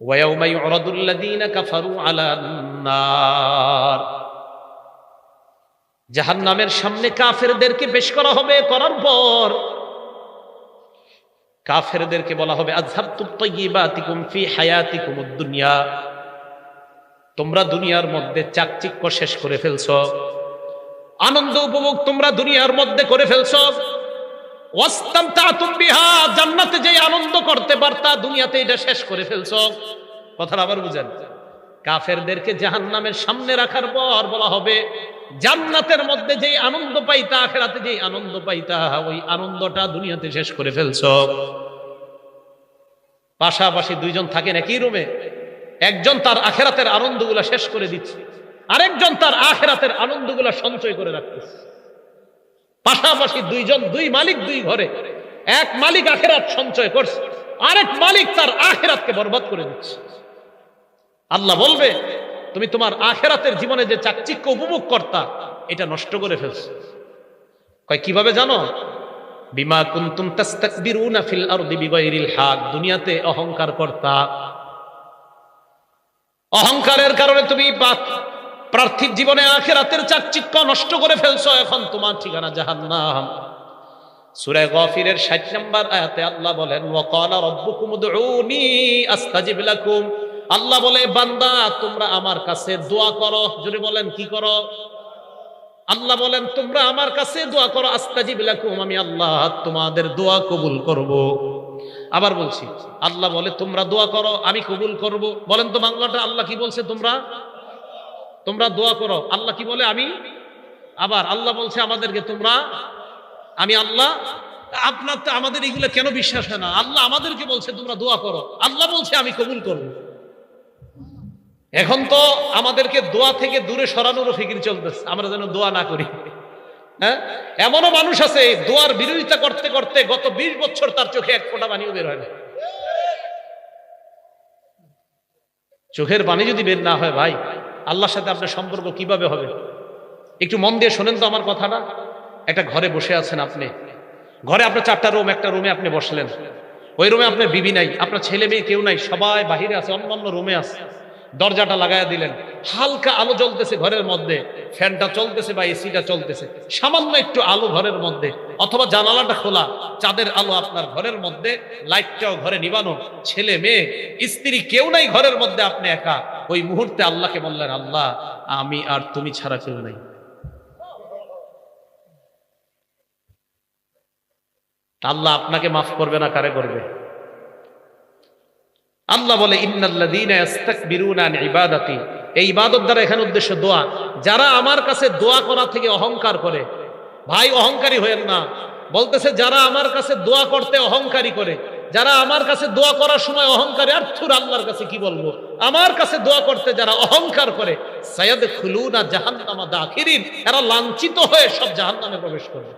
ওয়ায়াউমা ইউরাদুল্লাযীনা কাফারু আলান নার, জাহান্নামের সামনে কাফেরদেরকে পেশ করা হবে। করার পর কাফেরদেরকে বলা হবে আযহাবতুত তাইয়্যিবাতিকুম ফি হায়াতিকুমুদ দুনিয়া, তোমরা দুনিয়ার মধ্যে চাকচিক্য শেষ করে ফেলছো, আনন্দ উপভোগ তোমরা দুনিয়ার মধ্যে করে ফেলছো। ওয়াস্তামতাতুম বিহা, জান্নাতে যে আনন্দ করতে পারতা দুনিয়াতে এটা শেষ করে ফেলছো। কথাটা আবার বুঝেন, কাফেরদেরকে জাহান্নামের সামনে রাখার পর বলা হবে জান্নাতের মধ্যে যে আনন্দ পাইতা, আখিরাতে যে আনন্দ পাইতা, ওই আনন্দটা দুনিয়াতে শেষ করে ফেলছো। পাশাপাশি দুইজন থাকেন একই রুমে, একজন তার আখিরাতের আনন্দগুলা শেষ করে দিচ্ছে, আরেকজন তার আখিরাতের আনন্দগুলা সঞ্চয় করে রাখতেছে। পাশাপাশি দুইজন, দুই মালিক দুই ঘরে, এক মালিক আখিরাত সঞ্চয় করছে, আরেক মালিক তার আখিরাতকে বরবাদ করে দিচ্ছে। আল্লাহ বলবে তুমি তোমার আখিরাতের জীবনে যে চাকচিক্য উপভোগ করতা এটা নষ্ট করে ফেলছো। কয় কিভাবে জানো? বিমা কুনতুম তাস্তাকবিরুনা ফিল আরদি বিগাইরিল হক, দুনিয়াতে অহংকার করতা, অহংকারের কারণে তুমি পার্থিব জীবনে আখিরাতের চাকচিক্য নষ্ট করে ফেলছো, এখন তোমার ঠিকানা জাহান্নাম। সূরা গাফিরের 60 নম্বর আয়াতে আল্লাহ বলেন ওয়াকালা রাব্বুকুম উদউনি আস্তাজিব লাকুম, আল্লাহ বলে বান্দা তোমরা আমার কাছে দোয়া করো। জোরে বলেন কি করো? আল্লাহ বলেন তোমরা আমার কাছে দোয়া করো, আস্তাজিব লাকুম, আমি আল্লাহ তোমাদের দোয়া কবুল করব। আবার বলছি, আল্লাহ বলে তোমরা দোয়া করো আমি কবুল করব। বলেন তো বাংলাটা, আল্লাহ কি বলছে? তোমরা দোয়া করো, আল্লাহ কি বলে? আমি। আবার আল্লাহ বলছে আমাদেরকে তোমরা, আমি আল্লাহ। আপনার তো আমাদের এগুলো কেন বিশ্বাস হয় না? আল্লাহ আমাদেরকে বলছে তোমরা দোয়া করো, আল্লাহ বলছে আমি কবুল করব। এখন তো আমাদেরকে দোয়া থেকে দূরে সরানোরও ফিকির চলতেছে, আমরা যেন দোয়া না করি। হ্যাঁ, এমনও মানুষ আছে দোয়ার বিরোধিতা করতে করতে গত 20 বছর তার চোখে এক ফোঁটা পানিও বের হয় না। চোখের পানি যদি বের না হয় ভাই, আল্লাহর সাথে আপনার সম্পর্ক কিভাবে হবে? একটু মন দিয়ে শোনেন তো আমার কথাটা। একটা ঘরে বসে আছেন আপনি, ঘরে আপনার 4টা রুম, একটা রুমে আপনি বসলেন, ওই রুমে আপনার বিবি নাই, আপনার ছেলে মেয়ে কেউ নাই, সবাই বাহিরে আছে, অন্যান্য রুমে আছে। দরজাটা লাগাইয়া দিলেন, হালকা আলো জ্বলতেছে ঘরের মধ্যে, ফ্যানটা চলতেছে বা এসিটা চলতেছে, সামান্য একটু আলো ঘরের মধ্যে, অথবা জানালাটা খোলা, চাঁদের আলো আপনার ঘরের মধ্যে, লাইটটাও ঘরে নিবানো, ছেলে মেয়ে স্ত্রী কেউ নাই ঘরের মধ্যে, আপনি একা। ওই মুহূর্তে আল্লাহকে বললেন আল্লাহ আমি আর তুমি ছাড়া কেউ নাই। আল্লাহ আপনাকে মাফ করবে না, কারে করবে? আল্লাহ বলে ইন্নাল্লাযীনা ইস্তাকবিরুনা আন ইবাদাতি, এই ইবাদত দ্বারা এখানে উদ্দেশ্য দোয়া। যারা আমার কাছে দোয়া করা থেকে অহংকার করে, ভাই অহংকারী হয়েন না। বলতেছে যারা আমার কাছে দোয়া করতে অহংকারী করে, যারা আমার কাছে দোয়া করার সময় অহংকারী, আর থুর আল্লাহর কাছে কি বলবো, আমার কাছে দোয়া করতে যারা অহংকার করে সায়াদখুলুনা জাহান্নামা দাখিরিন, এরা লাঞ্ছিত হয়ে সব জাহান্নামে প্রবেশ করবে।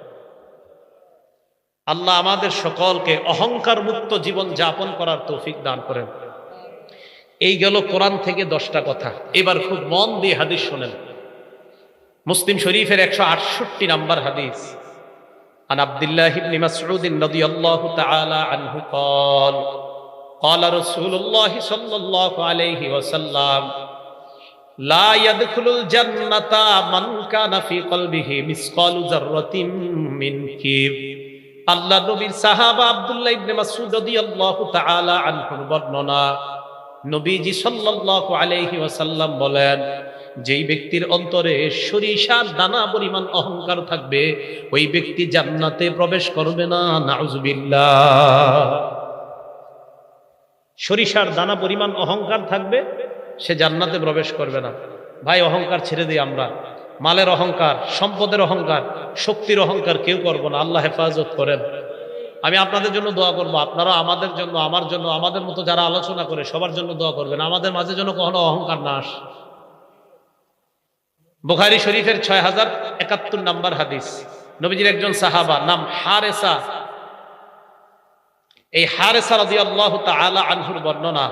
আল্লাহ আমাদের সকলকে অহংকার মুক্ত জীবন যাপন করার তৌফিক দান করেন। এই গেল কোরআন থেকে 10টা কথা। এবার খুব মন দিয়ে হাদিস শোনেন। মুসলিম শরীফের 168 নম্বর হাদিস। আন আব্দুল্লাহ ইবনে মাসউদ রাদিয়াল্লাহু তাআলা আনহু قال قال رسول الله صلى الله عليه وسلم لا يدخل الجنة من كان في قلبه مثقال ذرة من كبر। আল্লাহ নবীর সাহাবা আব্দুল্লাহ ইবনে মাসউদ রাদিয়াল্লাহু তাআলা আনহুর বর্ণনা। নবীজি সাল্লাল্লাহু আলাইহি ওয়াসাল্লাম বলেন, যেই ব্যক্তির অন্তরে সরিষার দানা পরিমাণ অহংকার থাকবে ওই ব্যক্তি জান্নাতে প্রবেশ করবে না। নাউজুবিল্লাহ। সরিষার দানা পরিমাণ অহংকার থাকবে, সে জান্নাতে প্রবেশ করবে না। ভাই অহংকার ছেড়ে দিই আমরা। মালের অহংকার, সম্পদের অহংকার, শক্তির অহংকার কেউ করব না। আল্লাহ হেফাজত করেন। আমি আপনাদের জন্য দোয়া করব, আপনারা আমাদের জন্য, আমার জন্য, আমাদের মতো যারা আলোচনা করে সবার জন্য দোয়া করবেন, আমাদের মাঝে যেন কখনো অহংকার না আসে। বুখারী শরীফের 6071 নম্বর হাদিস। নবীজির একজন সাহাবা নাম হারেসা, এই হারেসা রাদিয়াল্লাহু তাআলা আনহুর বর্ণনা।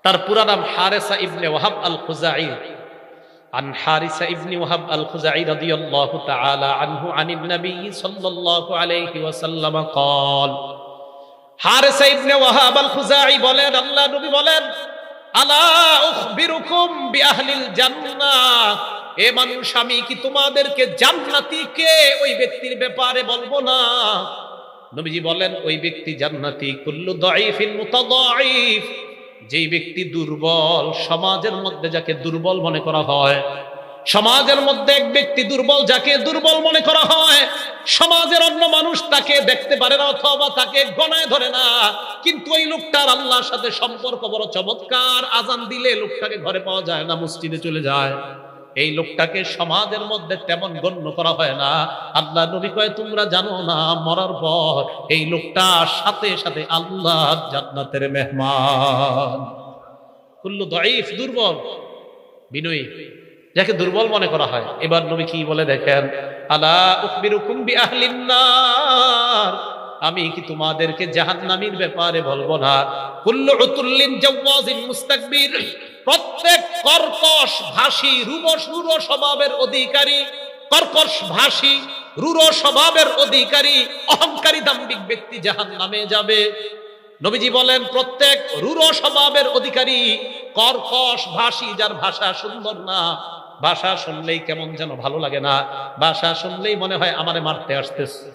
তার পুরা নাম হারেসা ইবনে ওয়াহাব আল খুজাই। عن حارثة ابن وهب الخزاعي رضي الله تعالى عنه عن النبي صلى الله عليه وسلم قال হারিসা ইবনে ওয়াহাব আল খুজাই বলেন, আল্লাহ নবী বলেন, আলা উখবিরুকুম বিআহলিল জান্নাহ, এ মানুষ আমি কি তোমাদেরকে জান্নাতি কে ওই ব্যক্তির ব্যাপারে বলবো না? নবীজি বলেন, ওই ব্যক্তি জান্নাতি কুল্লু দাঈফিন মুতাদাঈফ, যেই ব্যক্তি দুর্বল, সমাজের মধ্যে যাকে দুর্বল মনে করা হয়, সমাজের মধ্যে এক ব্যক্তি দুর্বল, যাকে দুর্বল মনে করা হয়, সমাজের অন্য মানুষ তাকে দেখতে পারে না অথবা তাকে গণায় ধরে না, কিন্তু ওই লোকটার আল্লাহর সাথে সম্পর্ক বড় চমৎকার, আজান দিলে লোকটাকে ঘরে পাওয়া যায় না, মসজিদে চলে যায়, এই লোকটাকে সমাজের মধ্যে তেমন গণ্য করা হয় না। আল্লাহ নবী কয়, তোমরা জানো না মরার পর এই লোকটার সাথে সাথে আল্লাহ জান্নাতের মেহমান। কুল্লু দাঈফ, দুর্বল, বিনয়ী, যাকে দুর্বল মনে করা হয়। এবার নবী কি বলে দেখেন, আলা উখবিরুকুম বিআহলিন নার, আমি কি তোমাদেরকে জাহান্নামীর ব্যাপারে বলবো না? কুল্লু উতুল্লিন জাওয়াজিন মুস্তাকবির, প্রত্যেক কর্কশ ভাষী, রূঢ় স্বভাবের অধিকারী, কর্কশ ভাষী, রূঢ় স্বভাবের অধিকারী, অহংকারী দাম্ভিক ব্যক্তি জাহান্নামে যাবে। নবীজি বলেন, প্রত্যেক রূঢ় স্বভাবের অধিকারী, কর্কশ ভাষী, যার ভাষা সুন্দর না, ভাষা শুনলেই কেমন যেন ভালো লাগে না, ভাষা শুনলেই মনে হয় আমারে মারতে আসতেছে,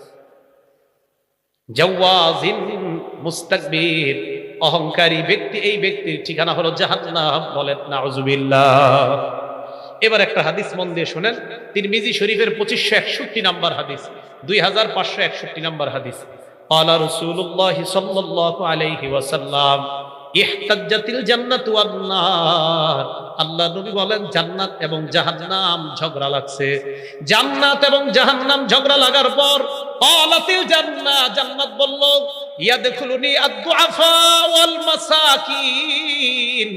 জাওয়াজিন মুস্তাকবির, অহংকারী ব্যক্তি, এই ব্যক্তির ঠিকানা হলো জাহান্নাম। বলেন নাউজুবিল্লাহ। এবার একটা হাদিস মন দিয়ে শুনেন, তিরমিজি শরীফের 2561 নম্বর হাদিস, 2561 নম্বর হাদিস। ক্বালা রাসূলুল্লাহ সাল্লাল্লাহু আলাইহি ওয়াসাল্লাম, ইহতাজ্জাতিল জান্নাতু ওয়ান নার, আল্লাহ নবী বলেন, জান্নাত এবং জাহান্নাম ঝগড়া লাগছে। জান্নাত এবং জাহান্নাম ঝগড়া লাগার পর ক্বালাতিল জান্নাহ, জান্নাত বলল, ইয়াদখুলুনি আদ-দুআফা ওয়াল মাসাকিন,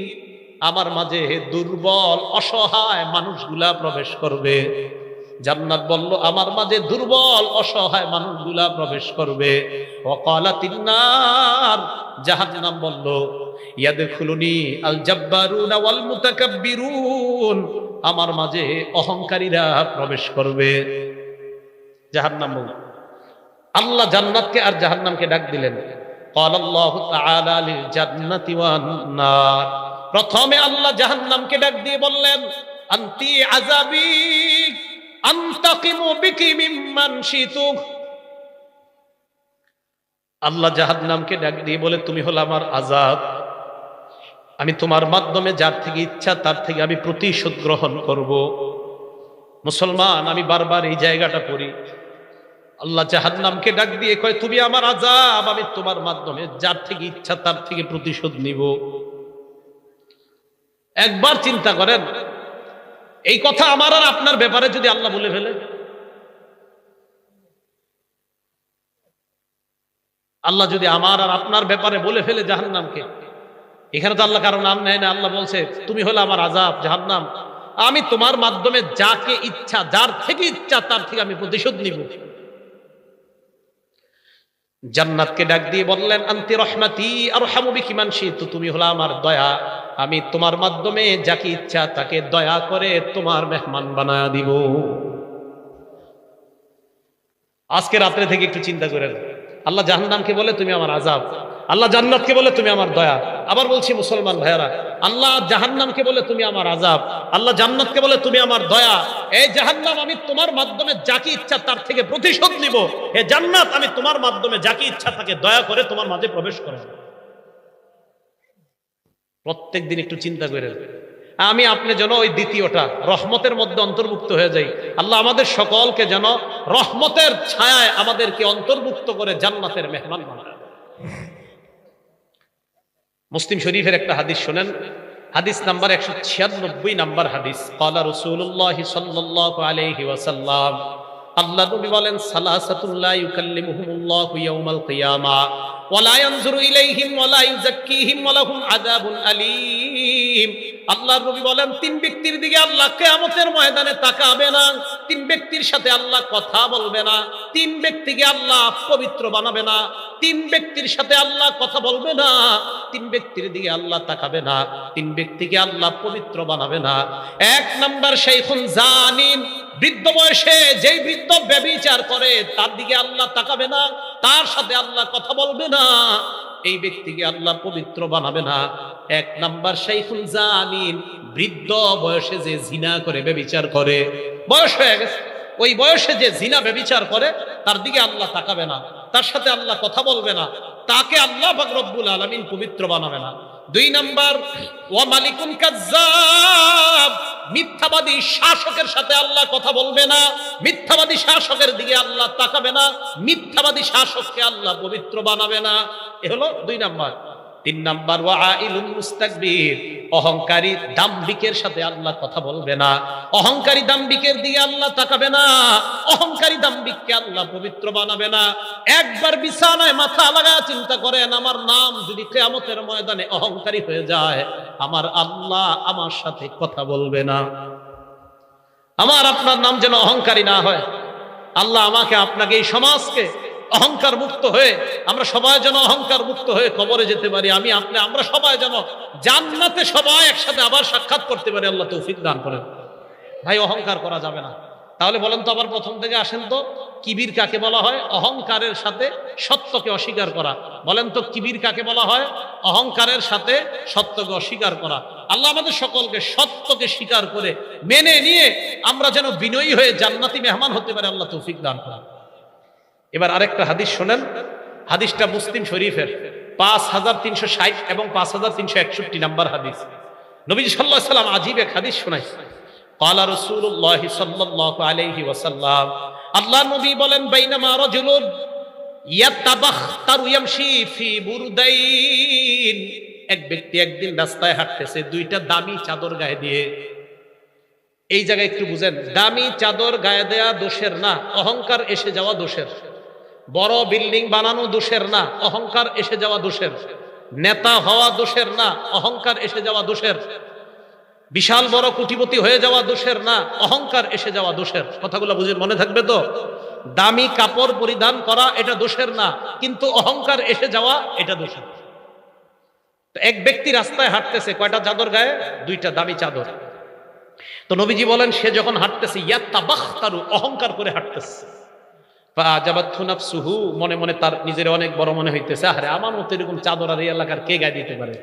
আমার মাঝে দুর্বল অসহায় মানুষগুলা প্রবেশ করবে। জান্নাত বলল, আমার মাঝে দুর্বল অসহায় মানুষগুলা প্রবেশ করবে। ওয়াকালাতিন নার, জাহান্নাম বলল, ইয়াদখুলুনি আল জাব্বারুনা ওয়াল মুতাকাব্বিরুন, আমার মাঝে অহংকারীরা প্রবেশ করবে। জাহান্নাম বলল, আল্লাহ জান্নাতকে আর জাহান্নামকে ডাক দিলেন। ক্বালাল্লাহু তাআলা লিল জান্নাতি ওয়ান নার, প্রথমে আল্লাহ জাহান্নামকে ডাক দিয়ে বললেন, আনতি আযাবি আনতাকিমু বিকি মিম্মান শিতু। আল্লাহ জাহান্নামকে ডাক দিয়ে বলে, তুমি হলো আমার আযাব, আমি তোমার মাধ্যমে যার থেকে ইচ্ছা তার থেকে আমি প্রতিশোধ গ্রহণ করব। মুসলমান, আমি বারবার এই জায়গাটা পড়ি, আল্লাহ জাহান্নামকে ডাক দিয়ে কয়, তুমি আমার আযাব, আমি তোমার মাধ্যমে যার থেকে ইচ্ছা তার থেকে প্রতিশোধ নিব। একবার চিন্তা করেন, এই কথা আমার আর আপনার ব্যাপারে যদি আল্লাহ বলে ফেলে, আল্লাহ যদি আমার আর আপনার ব্যাপারে বলে ফেলে জাহান্নামকে, এখানে তো আল্লাহ কারো নাম নেয় না, আল্লাহ বলছে, তুমি হলো আমার আযাব জাহান্নাম, আমি তোমার মাধ্যমে যাকে ইচ্ছা যার থেকে ইচ্ছা তার থেকে আমি প্রতিশোধ নিব। জান্নাতকে ডাক দিয়ে বললেন, আনতি রহমাতি আরহামু বিকি মান শিতু, তুমি হলো আমার দয়া, আমি তোমার মাধ্যমে যাকে ইচ্ছা তাকে দয়া করে তোমার মেহমান বানায়া দিব। আজকে রাত্রে থেকে একটু চিন্তা করেন, আল্লাহ জাহান্নামকে বলে তুমি আমার আযাব, আল্লাহ জান্নাতকে বলে তুমি আমার দয়া। আবার বলছি মুসলমান ভাইয়ারা, আল্লাহ জাহান্নামকে বলে তুমি আমার আযাব, আল্লাহ জান্নাতকে বলে তুমি আমার দয়া। এই জাহান্নাম, আমি তোমার মাধ্যমে যাকে ইচ্ছা তার থেকে প্রতিশোধ নিব। হে জান্নাত, আমি তোমার মাধ্যমে যাকে ইচ্ছা তাকে দয়া করে তোমার মাঝে প্রবেশ করব। প্রত্যেক দিন একটু চিন্তা করে, আমি আপনি যেন ওই দ্বিতীয়টা রহমতের মধ্যে অন্তর্ভুক্ত হয়ে যাই। আল্লাহ আমাদের সকলকে যেন রহমতের ছায়ায় আমাদেরকে অন্তর্ভুক্ত করে জান্নাতের মেহমান বানায়। মুসলিম শরীফের একটা হাদিস শুনেন, হাদিস নাম্বার 196 নাম্বার হাদিস। ক্বালা রাসূলুল্লাহ সাল্লাল্লাহু আলাইহি ওয়াসাল্লাম, আল্লাহ নবী বলেন, সালাসাতুল লা ইউকাল্লিমুহুমুল্লাহু ইয়াওমাল কিয়ামা ওয়া লা ইয়ানজুরু ইলাইহিম ওয়া লা ইউযাক্কিহিম ওয়া লাহুম আযাবুন আলীম। আল্লাহর নবী বলেন, তিন ব্যক্তির দিকে আল্লাহ কিয়ামতের ময়দানে তাকাবে না, তিন ব্যক্তির সাথে আল্লাহ কথা বলবে না, তিন ব্যক্তিকে আল্লাহ পবিত্র বানাবে না, তিন ব্যক্তির সাথে আল্লাহ কথা বলবে না, তিন ব্যক্তির দিকে আল্লাহ তাকাবে না, তিন ব্যক্তিকে আল্লাহ পবিত্র বানাবে না। এক নাম্বার শাইখুন জানিন, বৃদ্ধ বয়সে যেই বৃদ্ধ ব্যভিচার করে তার দিকে আল্লাহ তাকাবে না, তার সাথে আল্লাহ কথা বলবে না, এই ব্যক্তিকে আল্লাহ পবিত্র বানাবে না। এক নাম্বার শাইখুল জানিন, বৃদ্ধ বয়সে যে জিনা করে ব্যভিচার করে, বয়স হয়ে গেছে, ওই বয়সে যে জিনা ব্যভিচার করে তার দিকে আল্লাহ তাকাবে না, তার সাথে আল্লাহ কথা বলবে না, তাকে আল্লাহ পাক রব্বুল আলামিন পবিত্র বানাবে না। দুই নাম্বার, ওয়া মালিকুন কাজ্জাব, মিথ্যাবাদী শাসকের সাথে আল্লাহ কথা বলবে না, মিথ্যাবাদী শাসকের দিকে আল্লাহ তাকাবে না, মিথ্যাবাদী শাসককে আল্লাহ পবিত্র বানাবে না। এ হলো দুই নাম্বার। তিন নাম্বার, ওয়া আইলুন মুস্তাকবির, অহংকারী দাম্ভিকের সাথে আল্লাহ কথা বলবে না, অহংকারী দাম্ভিকের দিকে আল্লাহ তাকাবে না, অহংকারী দাম্ভিককে আল্লাহ পবিত্র বানাবে না। একবার বিছানায় মাথা লাগায় চিন্তা করেন, আমার নাম যদি কিয়ামতের ময়দানে অহংকারী হয়ে যায়, আমার আল্লাহ আমার সাথে কথা বলবে না। আমার আপনার নাম যেন অহংকারী না হয়। আল্লাহ আমাকে আপনাকে এই সমাজকে অহংকার মুক্ত হয়ে, আমরা সবাই যেন অহংকার মুক্ত হয়ে কবরে যেতে পারি, আমি আপনি আমরা সবাই যেন জান্নাতে সবাই একসাথে আবার সাক্ষাৎ করতে পারি, আল্লাহ তৌফিক দান করেন। ভাই, অহংকার করা যাবে না। তাহলে বলেন তো আবার প্রথম থেকে আসেন তো, কিবির কাকে বলা হয়? অহংকারের সাথে সত্যকে অস্বীকার করা। বলেন তো কিবির কাকে বলা হয়? অহংকারের সাথে সত্যকে অস্বীকার করা। আল্লাহ আমাদের সকলকে সত্যকে স্বীকার করে মেনে নিয়ে আমরা যেন বিনয়ী হয়ে জান্নাতি মেহমান হতে পারে, আল্লাহ তৌফিক দান করেন। এবার আরেকটা হাদিস শোনেন, হাদিসটা মুসলিম শরীফের 5360 এবং 5361 নাম্বার হাদিস। নবী সাল্লাল্লাহু আলাইহি ওয়াসাল্লাম আজীব এক হাদিস শোনাইছেন। ক্বালা রাসূলুল্লাহ সাল্লাল্লাহু আলাইহি ওয়াসাল্লাম, আল্লাহ নবী বলেন, বাইনামা রাজুলুন ইয়াতাবাখতারু ইয়ামশি ফি বুরদাইন, এক ব্যক্তি একদিন রাস্তায় হাঁটতেছে দুইটা দামি চাদর গায়ে দিয়ে। এই জায়গায় একটু বুঝেন, দামি চাদর গায়ে দেয়া দোষের না, অহংকার এসে যাওয়া দোষের। বড় বিল্ডিং বানানো দোষের না, অহংকার এসে যাওয়া দোষের। নেতা হওয়া দোষের না, অহংকার এসে যাওয়া দোষের। বিশাল বড় কোটিপতি হয়ে যাওয়া দোষের না, অহংকার এসে যাওয়া দোষের। কথাগুলো বুঝে মনে থাকবে তো? দামি কাপড় পরিধান করা এটা দোষের না, কিন্তু অহংকার এসে যাওয়া এটা দোষের। তো এক ব্যক্তি রাস্তায় হাঁটতেছে, কয়টা চাদর গায়ে? দুইটা দামি চাদর। তো নবীজি বলেন, সে যখন হাঁটতেছে ইয়াতাবাখতারু, অহংকার করে হাঁটতেছে। ফাআজাবাতহু নাফসুহু, মনে মনে তার নিজের অনেক বড় মনে হইতেছে, আরে আমার মতো এরকম চাদর আর এই এলাকার কে গায়ে দিতে পারে?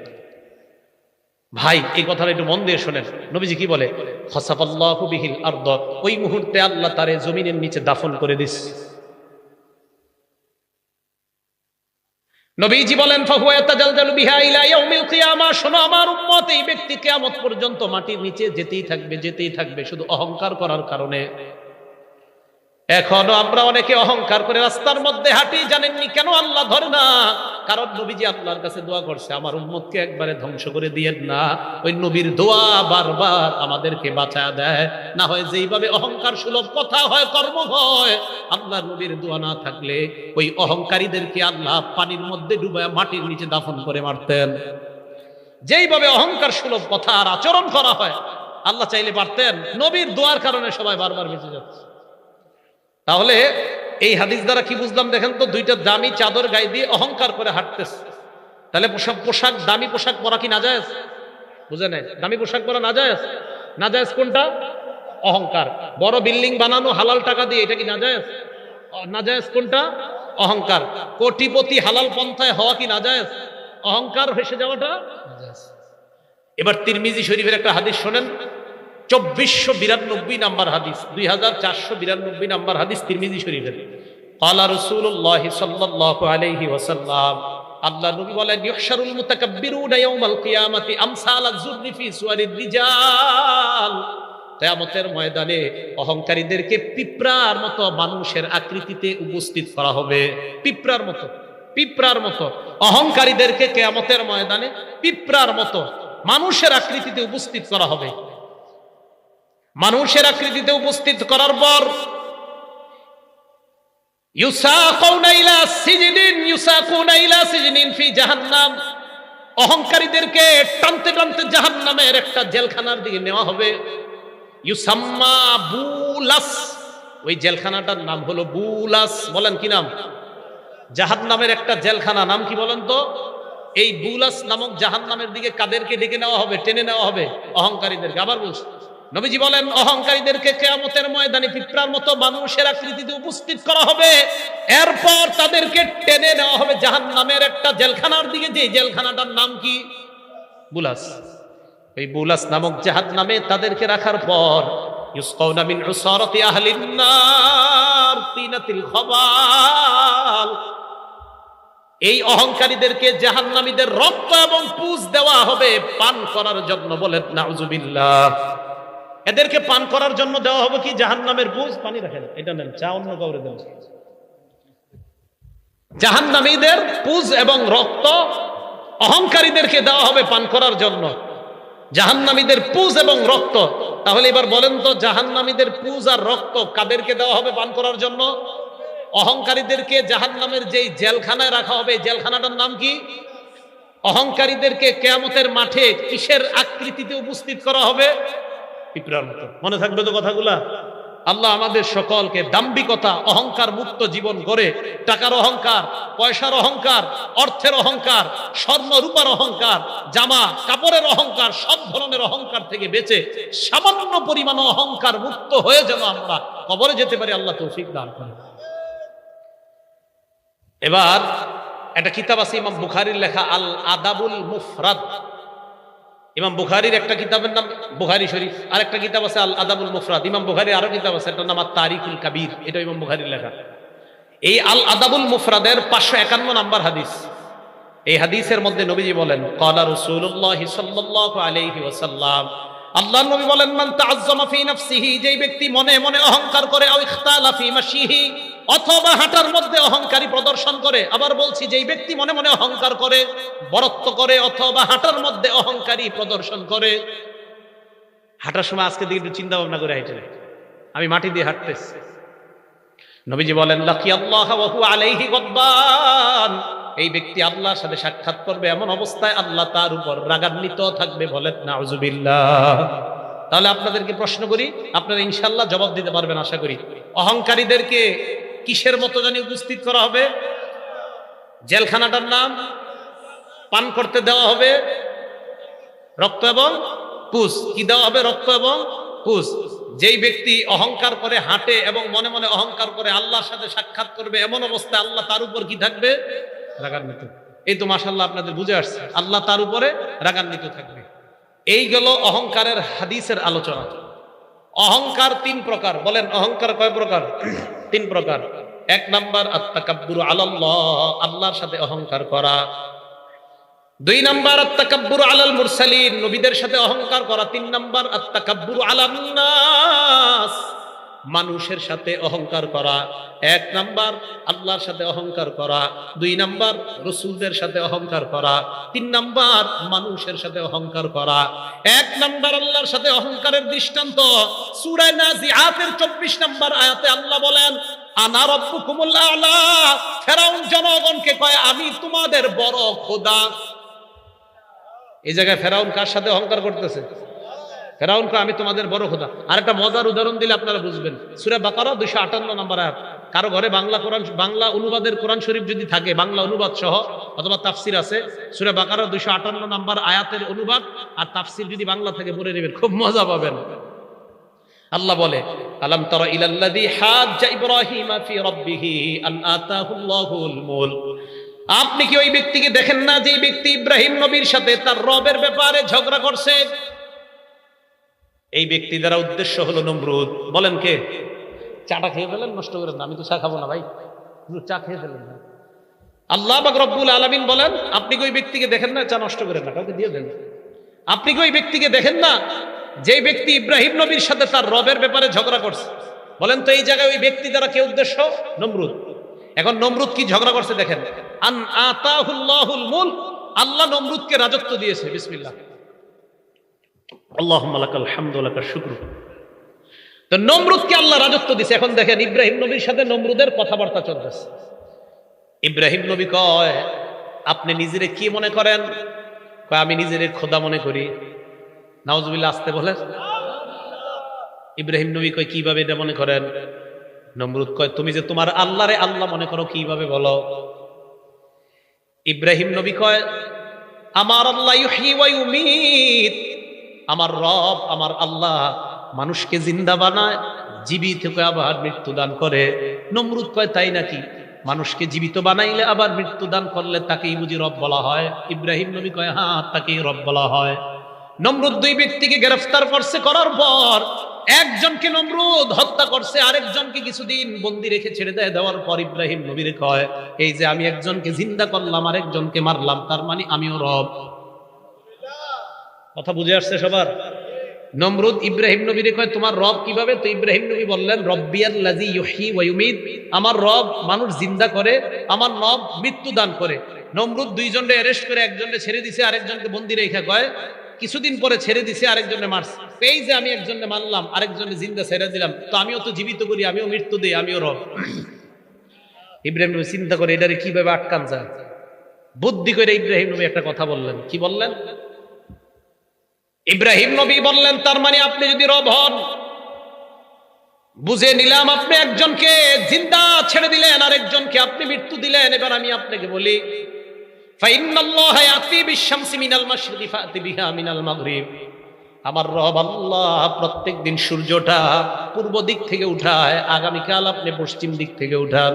ভাই, এই কথাটা একটু মন দিয়ে শোনেন। নবীজি কি বলে? খাসাফাল্লাহু বিহিল আরদ, ওই মুহূর্তে আল্লাহ তারে জমিনের নিচে দাফন করে দিস। নবীজি বলেন, ফাহুয়া ইয়াতাজালজালু বিহা ইলা ইয়াউমিল কিয়ামা, শোনো আমার উম্মত, এই ব্যক্তি কিয়ামত পর্যন্ত মাটির নিচে যেতেই থাকবে, যেতেই থাকবে, শুধু অহংকার করার কারণে। এখনো আমরা অনেকে অহংকার করে রাস্তার মধ্যে হাঁটি, জানেননি কেন আল্লাহ ধরে না? কারণ নবীজি আল্লাহর কাছে দোয়া করছে, আমার উম্মতকে একবারে ধ্বংস করে দিয়েন না। ওই নবীর দোয়া বারবার আমাদেরকে বাঁচায় দেয়। না হয় যেইভাবে অহংকার সুলভ কথা হয়, কর্ম হয়, আল্লাহ নবীর দোয়া না থাকলে ওই অহংকারীদেরকে আল্লাহ পানির মধ্যে ডুবায় মাটির নিচে দাফন করে মারতেন। যেইভাবে অহংকার সুলভ কথা আর আচরণ করা হয়, আল্লাহ চাইলে পারতেন। নবীর দোয়ার কারণে সবাই বারবার বেঁচে যাচ্ছে। তাহলে এই হাদিস দ্বারা কি বুঝলাম দেখেন তো? দুইটা দামি চাদর গায়ে দিয়ে অহংকার করে হাঁটতেছে। তাহলে পোশাক, দামি পোশাক পরা কি নাজায়েজ? বুঝে নেই, দামি পোশাক পরা নাজায়েজ? নাজায়েজ কোনটা? অহংকার। বড় বিল্ডিং বানানো হালাল টাকা দিয়ে, এটা কি নাজায়েজ? নাজায়েজ কোনটা? অহংকার। কোটিপতি হালাল পন্থায় হওয়া কি নাজায়েজ? অহংকার হেসে যাওয়াটা নাজায়েজ। এবার তিরমিজি শরীফের একটা হাদিস শোনেন, 2492 নাম্বার হাদিস, 2492 নাম্বার হাদিস তিরমিজি শরীফের। ক্বালা রাসূলুল্লাহ সাল্লাল্লাহু আলাইহি ওয়াসাল্লাম, আল্লাহ নবী বলেন, ইউহশারুল মুতাকাব্বিরুনা ইয়াওমাল কিয়ামাতি আমসালাজ যুররি ফি সুওয়ারির রিজাল, কিয়ামতের ময়দানে অহংকারীদেরকে পিঁপড়ার মতো মানুষের আকৃতিতে উপস্থিত করা হবে। পিঁপড়ার মতো, পিঁপড়ার মতো অহংকারীদেরকে কিয়ামতের ময়দানে পিঁপড়ার মতো মানুষের আকৃতিতে উপস্থিত করা হবে। মানুষের আকৃতিতে উপস্থিত করার পর ইউসাকুনা ইলা সিজনিন ফি জাহান্নাম, অহংকারীদেরকে টানতে টানতে জাহান্নামের একটা জেলখানার দিকে নেওয়া হবে। ইউসাম্মা বুলাস, ওই জেলখানাটার নাম হলো বুলাস। বলেন কি নাম? জাহান্নামের একটা জেলখানা, নাম কি বলেন তো? এই বুলাস নামক জাহান্নামের দিকে কাদেরকে ডেকে নেওয়া হবে? টেনে নেওয়া হবে অহংকারীদেরকে। আবার বলছি, নবীজি বলেন অহংকারীদেরকে কিয়ামতের ময়দানে পিঁপড়ার মতো মানুষের আকৃতিতে উপস্থিত করা হবে, এরপর তাদেরকে টেনে নেওয়া হবে জাহান্নামের একটা জেলখানার দিকে, যে জেলখানাটার নাম কি? বুলাস। এই বুলাস নামক জাহান্নামে তাদেরকে রাখার পর ইউসকাউনা মিন উসারাতি আহলিন নার তিনাতিল খাবাল, এই অহংকারীদেরকে জাহান্নামীদের রক্ত এবং পুজ দেওয়া হবে পান করার জন্য। বলেন নাউজুবিল্লাহ। এদেরকে পান করার জন্য দেওয়া হবে কি? জাহান্নামের পুজ। পানি রাখেন, এটা নেন, চা অন্য কাউরে দেন। জাহান্নামীদের পুজ এবং রক্ত অহংকারীদেরকে দেওয়া হবে পান করার জন্য। জাহান্নামীদের পুজ এবং রক্ত। তাহলে এবার বলেন তো, জাহান্নামীদের পুজ আর রক্ত কাদেরকে দেওয়া হবে পান করার জন্য? অহংকারীদেরকে জাহান্নামের যেই জেলখানায় রাখা হবে, জেলখানাটার নাম কি? অহংকারীদেরকে কিয়ামতের মাঠে কিসের আকৃতিতে উপস্থিত করা হবে? পিঁপড়ার মতো। মনে থাকবে তো কথাগুলা? আল্লাহ আমাদের সকলকে দাম্ভিকতা, অহংকার মুক্ত জীবন গড়ে টাকার অহংকার, পয়সার অহংকার, অর্থের অহংকার, স্বর্ণ রূপার অহংকার, জামা কাপড়ের অহংকার, সব ধরনের অহংকার থেকে বেঁচে সামান্য পরিমাণ অহংকার মুক্ত হয়ে যেন আমরা কবরে যেতে পারি, আল্লাহ তৌফিক দান করেন। এবার একটা কিতাব আছে ইমাম বুখারীর লেখা, আল আদাবুল মুফরাদ। ইমাম বুখারীর একটা কিতাবের নাম বুখারী শরীফ, আর একটা কিতাব আছে আল আদাবুল মুফরাদ। ইমাম বুখারীর আরো কিতাব আছে, এটার নাম আত-তারিকুল কাবীর, এটা ইমাম বুখারীর লেখা। এই আল আদাবুল মুফরাদের 551 নাম্বার হাদিস। এই হাদিসের মধ্যে নবীজি বলেন, ক্বালা রাসূলুল্লাহ সাল্লাল্লাহু আলাইহি ওয়াসাল্লাম, আল্লাহর নবী বলেন, মান তাআজ্জামা ফি নাফসিহি, যেই ব্যক্তি মনে মনে অহংকার করে, আও ইখতালা ফি মাশিহি, অথবা হাঁটার মধ্যে অহংকারী প্রদর্শন করে। আবার বলছি, যেই ব্যক্তি মনে মনে অহংকার করে, বরত্ব করে, অথবা হাঁটার মধ্যে অহংকারী প্রদর্শন করে। হাঁটার সময় আজকে দিকে একটু চিন্তা ভাবনা করে হাঁটে, আমি মাটি দিয়ে হাঁটতেছি। নবীজি বলেন, লাকিয়াল্লাহ ওয়া হুয়া আলাইহি গদবান, এই ব্যক্তি আল্লাহর সাথে সাক্ষাৎ করবে এমন অবস্থায় আল্লাহ তার উপর রাগান্বিত থাকবে। বলেন নাউজুবিল্লাহ। তাহলে আপনাদেরকে প্রশ্ন করি, আপনারা ইনশাআল্লাহ জবাব দিতে পারবেন আশা করি। অহংকারীদেরকে কিসের মতো জানি উপস্থিত করা হবে? জেলখানাটার নাম? পান করতে দেওয়া হবে রক্ত এবং পুজ। কি দেওয়া হবে? রক্ত এবং পুজ। যেই ব্যক্তি অহংকার করে হাঁটে এবং মনে মনে অহংকার করে আল্লাহর সাথে সাক্ষাৎ করবে এমন অবস্থায় আল্লাহ তার উপর কি থাকবে? রাগান্বিত। এই তো মাশাআল্লাহ আপনাদের বুঝে আসছে, আল্লাহ তার উপরে রাগান্বিত থাকবে। এই গেল অহংকারের হাদিসের আলোচনা। অহংকার 3 প্রকার। বলেন অহংকার কয় প্রকার? 3 প্রকার। 1 নাম্বার আত-তাকাব্বুরু আলাল্লাহ, আল্লাহর সাথে অহংকার করা। 2 নাম্বার আত-তাকাব্বুরু আলাল মুরসালিন, নবীদের সাথে অহংকার করা। 3 নাম্বার আত-তাকাব্বুরু আলান নাস, মানুষের সাথে অহংকার করা। 1 নাম্বার আল্লাহর সাথে অহংকার করা, 2 নাম্বার রাসূলদের সাথে অহংকার করা, 3 নাম্বার মানুষের সাথে অহংকার করা। 1 নাম্বার আল্লাহর সাথে অহংকারের দৃষ্টান্ত সূরা নাজিআতের 24 নাম্বার আয়াতে আল্লাহ বলেন, আনা রাব্বুকুমুল আ'লা। ফেরাউন জনগণকে কয়, আমি তোমাদের বড় খোদা। এই জায়গায় ফেরাউন কার সাথে অহংকার করতেছে? ফেরাউন কয়, আমি তোমাদের বড় খোদা। আর একটা মজার উদাহরণ দিলে আপনারা বুঝবেন। সূরা বাকারা 258 নম্বর আয়াত। কারো ঘরে বাংলা কোরআন, বাংলা অনুবাদের কোরআন শরীফ যদি থাকে, বাংলা অনুবাদ সহ অথবা তাফসির আছে, সূরা বাকারা 258 নম্বর আয়াতের অনুবাদ আর তাফসির যদি বাংলা থেকে পড়ে নেবেন, খুব মজা পাবেন। আল্লাহ বলে, আলাম তারা ইলাল্লাযী হাজ্জা ইব্রাহিমা ফি রাব্বিহি আন আতাহুল্লাহুল মুলক। আপনি কি ওই ব্যক্তিকে দেখেন না যে ব্যক্তি ইব্রাহিম নবীর সাথে তার রবের ব্যাপারে ঝগড়া করছে? এই ব্যক্তি দ্বারা উদ্দেশ্য হলো নমরুদ। বলেন কে? চাটা খেয়ে ফেলেন, নষ্ট করেন না। আমি তো চা খাবো না ভাই, চা খেয়ে ফেলেন না। আল্লাহ পাক রব্বুল আলামিন বলেন, আপনি কি ওই ব্যক্তিকে দেখেন না? চা নষ্ট করেন না, কাউকে দিয়ে দেন। আপনি কি ওই ব্যক্তিকে দেখেন না যে ব্যক্তি ইব্রাহিম নবীর সাথে তার রবের ব্যাপারে ঝগড়া করছে? বলেন তো এই জায়গায় ওই ব্যক্তি দ্বারা কে উদ্দেশ্য? নমরুদ। এখন নমরুদ কি ঝগড়া করছে দেখেন। আন আতাহুল্লাহুল মুলক, আল্লাহ নমরুদকে রাজত্ব দিয়েছে। বিসমিল্লাহ, আল্লাহুম্মা লাকাল হামদু ওয়া লাকাশ শুকরু। তো নমরুদকে আল্লাহ রাজত্ব দিয়েছে। এখন দেখেন ইব্রাহিম নবীর সাথে নমরুদের কথাবার্তা চলতেছে। ইব্রাহিম নবী কয়, আপনি নিজেরে কি মনে করেন? কয়, আমি নিজেরে খোদা মনে করি। নাউজুবিল্লাহ, আসতে বলেন। ইব্রাহিম নবী কয়, কিভাবে এটা মনে করেন? নমরুদ কয়, তুমি যে তোমার আল্লাহরে আল্লাহ মনে করো, কিভাবে বলো? ইব্রাহিম নবী কয়, আমার আল্লাহ ইউহয়ী ওয়া ইউমীত, আমার রব, আমার আল্লাহ মানুষকে জিন্দা বানায়, জীবিত আবার মৃত্যু দান করে। নমরুদ কয় তাই নাকি? মানুষকে জীবিত বানাইলে আবার মৃত্যু দান করলে তাকেই বুঝি রব বলা হয়? ইব্রাহিম নবী কয় হ্যাঁ, তাকেই রব বলা হয়। নমরুদ দুই ব্যক্তিকে গ্রেফতার করছে, করার পর একজনকে নমরুদ হত্যা করছে, আরেকজনকে কিছুদিন বন্দি রেখে ছেড়ে দেওয়ার পর ইব্রাহিম নবীর কয় এই যে আমি একজনকে জিন্দা করলাম, আরেকজনকে মারলাম, তার মানে আমিও রব। কথা বুঝে আসছে সবার? নমরুদ ইব্রাহিম নবীর কয় তোমার রব কিভাবে? তো ইব্রাহিম নবী বললেন রব্বিয়াল্লাযী ইউহয়ী ওয়া ইউমীত, আমার রব মানুষ জিন্দা করে, আমার রব মৃত্যু দান করে। নমরুদ দুইজনকে অ্যারেস্ট করে একজনকে ছেড়ে দিছে, আরেকজনকে বন্দি রেখে কয় কিছুদিন পরে ছেড়ে দিছে, আরেকজনে মারছে। এই যে আমি একজনকে মারলাম, আরেকজনে জিন্দা ছেড়ে দিলাম, তো আমিও তো জীবিত করি, আমিও মৃত্যু দিই, আমিও রব। ইব্রাহিম নবী চিন্তা করে এটারে কিভাবে আটকান যায়। বুদ্ধি করে ইব্রাহিম নবী একটা কথা বললেন। কি বললেন? ইব্রাহিম নবী বললেন তার মানে আপনি যদি রব হন, বুঝে নিলাম আপনি একজনকে জিন্দা ছেড়ে দিলেন, আরেকজনকে আপনি মৃত্যু দিলেন। এবার আমি আপনাকে বলি ফাইন্নাল্লাহা ইয়াতি বিশ-শামসি মিনাল মাশরিকি ফাতি বিহা মিনাল মাগরিব, আমার রব আল্লাহ প্রত্যেকদিন সূর্যটা পূর্ব দিক থেকে উঠায়, আগামীকাল আপনি পশ্চিম দিক থেকে উঠান।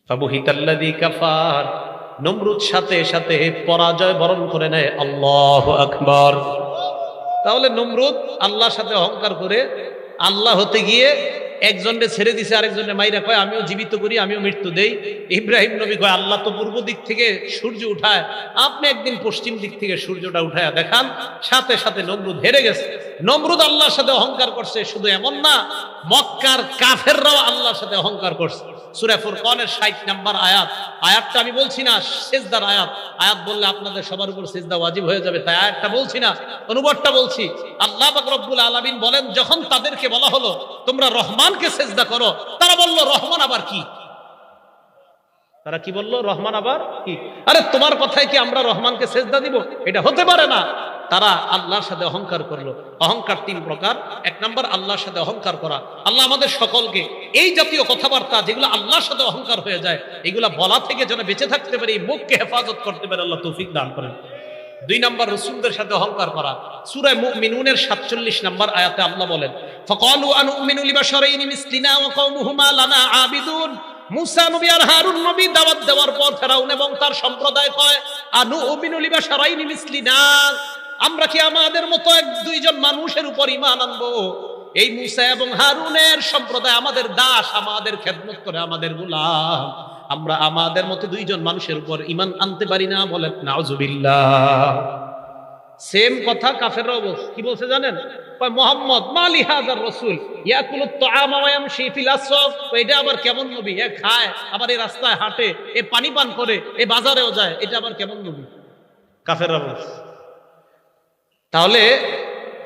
ফাবুহিতাল্লাযী কাফার, নমরুদ সাথে সাথে পরাজয় বরণ করে নেয়। আল্লাহু আকবার। তাহলে নমরুদ আল্লাহর সাথে অহংকার করে আল্লাহ হতে গিয়ে একজনকে ছেড়ে দিছে, আরেকজনে মাইরা কয় আমিও জীবিত করি, আমিও মৃত্যু দেই। ইব্রাহিম নবী কয় আল্লাহ তো পূর্ব দিক থেকে সূর্য উঠায়, আপনি একদিন পশ্চিম দিক থেকে সূর্যটা উঠায় দেখান। সাথে সাথে নমরুদ হেরে গেছে। নমরুদ আল্লাহর সাথে অহংকার করছে, শুধু এমন না, মক্কার কাফেররাও আল্লাহর সাথে অহংকার করছে। সূরা ফুরকানের 60 নম্বর আয়াত, আয়াতটা আমি বলছি না সিজদার আয়াত, আয়াত বললে আপনাদের সবার উপর সিজদা ওয়াজিব হয়ে যাবে, তাই আয়াতটা বলছি না, অনুবাদটা বলছি। আল্লাহ পাক রব্বুল আলামিন বলেন যখন তাদেরকে বলা হলো তোমরা রহমানকে সিজদা করো, তারা বলল রহমান আবার কি? তারা কি বলল? রহমান আবার কি? আরে তোমার কথায় কি আমরা রহমানকে সিজদা দিব? এটা হতে পারে না। তারা আল্লাহর সাথে অহংকার করলো। অহংকার 3 প্রকার। 1 নম্বর আল্লাহর সাথে অহংকার করা। আল্লাহ আমাদের সকলকে এই জাতীয় কথাবার্তা যেগুলো আল্লাহর সাথে অহংকার হয়ে যায়, এগুলা বলা থেকে যেন বেঁচে থাকতে পারি, মুখকে হেফাজত করতে পারে, আল্লাহ তৌফিক দান করেন। 2 নম্বর রাসূলদের সাথে অহংকার করা। সূরা মুমিনুনের 47 নম্বর আয়াতে আল্লাহ বলেন ফাকালু আনুমিনু লিবাশারাইনি মিসলিনা ওয়া কওমুহুমা লানা আবিদুন। মুসা নবী আর হারুন নবী দাওয়াত দেওয়ার পর ফেরাউন এবং তার সম্প্রদায় কয় আনুমিনু লিবাশারাইনি মিসলিনা, আমরা কি আমাদের মতো দুইজন মানুষের উপর ঈমান আনবো? এই মুসা এবং হারুনের সম্প্রদায় আমাদের দাস, আমাদের খেদমত করে, আমাদের গোলাম, আমরা আমাদের মতো দুইজন মানুষের উপর ঈমান আনতে পারি না? বলেন নাউজুবিল্লাহ। সেম কথা কাফেররাও বলছে। কি বলছে জানেন? কয় মুহাম্মদ মালি হাযার রাসূল ইয়াকুলুত তাআমা ওয়া ইয়ামশি ফিল আসওয়াক, এটা আবার কেমন নবী? এ খায়, আবার এই রাস্তায় হাঁটে, এ পানি পান করে, এ বাজারেও যায়, এটা আবার কেমন নবী? কাফেররা বলছে। তাহলে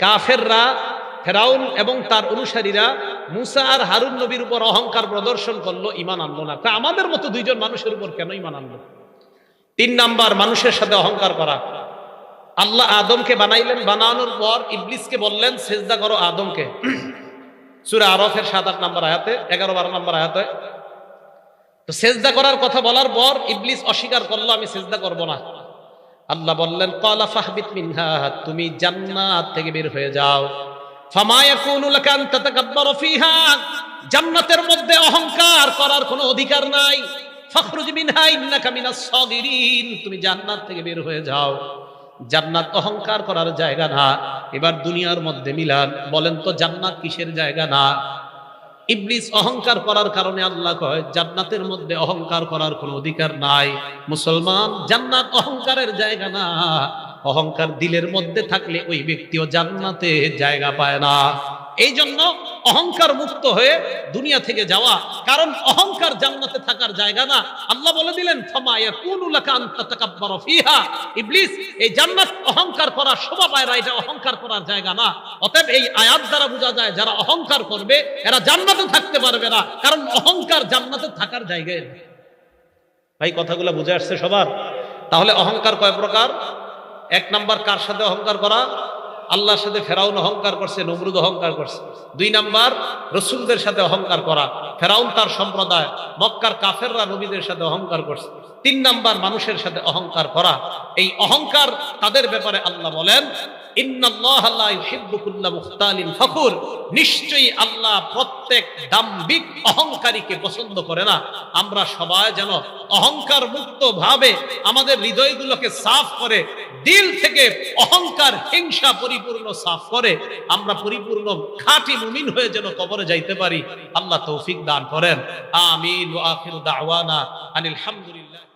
কাফেররা, ফেরাউন এবং তার অনুসারীরা মুসা আর হারুন নবীর উপর অহংকার প্রদর্শন করলো, ঈমান আনলো না। আমাদের মতো দুইজন মানুষের উপর কেন ঈমান আনলো? 3 নাম্বার মানুষের সাথে অহংকার করা। আল্লাহ আদমকে বানাইলেন, বানানোর পর ইবলিসকে বললেন সিজদা করো আদমকে। সূরা আরাফের 7-8 নম্বর আয়াতে, 11-12 নম্বর আয়াতে। তো সিজদা করার কথা বলার পর ইবলিস অস্বীকার করলো, আমি সিজদা করব না। আল্লাহ বললেন ক্বালা ফাহবিত মিনহা, তুমি জান্নাত থেকে বের হয়ে যাও। ফামা ইয়াকুনু লাকা আন তাতাকাব্বারা ফিহা, জান্নাতের মধ্যে অহংকার করার কোনো অধিকার নাই। ফাখরুজ মিনহা ইন্নাকা মিনাস সাগিরিন, তুমি জান্নাত থেকে বের হয়ে যাও। জান্নাত অহংকার করার জায়গা না। এবার দুনিয়ার মধ্যে মিলান, বলেন তো জান্নাত কিসের জায়গা? না। ইবলিস অহংকার করার কারণে আল্লাহ কয় জান্নাতের মধ্যে অহংকার করার কোনো অধিকার নাই। মুসলমান, জান্নাত অহংকারের জায়গা না। অহংকার দিলের মধ্যে থাকলে ওই ব্যক্তিও জান্নাতে জায়গা পায় না। এই জন্য অহংকার মুক্ত হয়ে দুনিয়া থেকে যাওয়া, কারণ অহংকার জান্নাতে থাকার জায়গা না। আল্লাহ বলে দিলেন ফামা ইয়াকুনু লাকা আন তাতাকাব্বারা ফিহা, ইবলিস এই জান্নাত অহংকার করা শোভা পায় না, এটা অহংকার করার জায়গা না। অতএব এই আয়াত দ্বারা বোঝা যায় যারা অহংকার করবে এরা জান্নাতে থাকতে পারবে না, কারণ অহংকার জান্নাতে থাকার জায়গায়। ভাই কথাগুলো বুঝে আসছে সবার? তাহলে অহংকার কয় প্রকার? 1 নাম্বার কার সাথে অহংকার করা? আল্লাহর সাথে ফেরাউন অহংকার করছে, নমরুদ অহংকার করছে। 2 নাম্বার রাসূলদের সাথে অহংকার করা, ফেরাউন তার সম্প্রদায়, মক্কার কাফেররা নবীদের সাথে অহংকার করছে। 3 নাম্বার মানুষের সাথে অহংকার করা। এই অহংকার তাদের ব্যাপারে আল্লাহ বলেন ইন্নাল্লাহা লা ইউহিব্বু কুল্লা মুখতালিন ফখুর, নিশ্চয়ই আল্লাহ প্রত্যেক দাম্ভিক অহংকারীকে পছন্দ করে না। আমরা সবাই যেন অহংকার মুক্ত ভাবে আমাদের হৃদয়গুলোকে সাফ করে, দিল থেকে অহংকার হিংসা পরিপূর্ণ সাফ করে আমরা পরিপূর্ণ খাঁটি মুমিন হয়ে যেন কবরে যাইতে পারি। আল্লাহ তৌফিক দান করেন। আমিন। ওয়া আখিরু দাওয়ানা আনিল হামদুলিল্লাহ।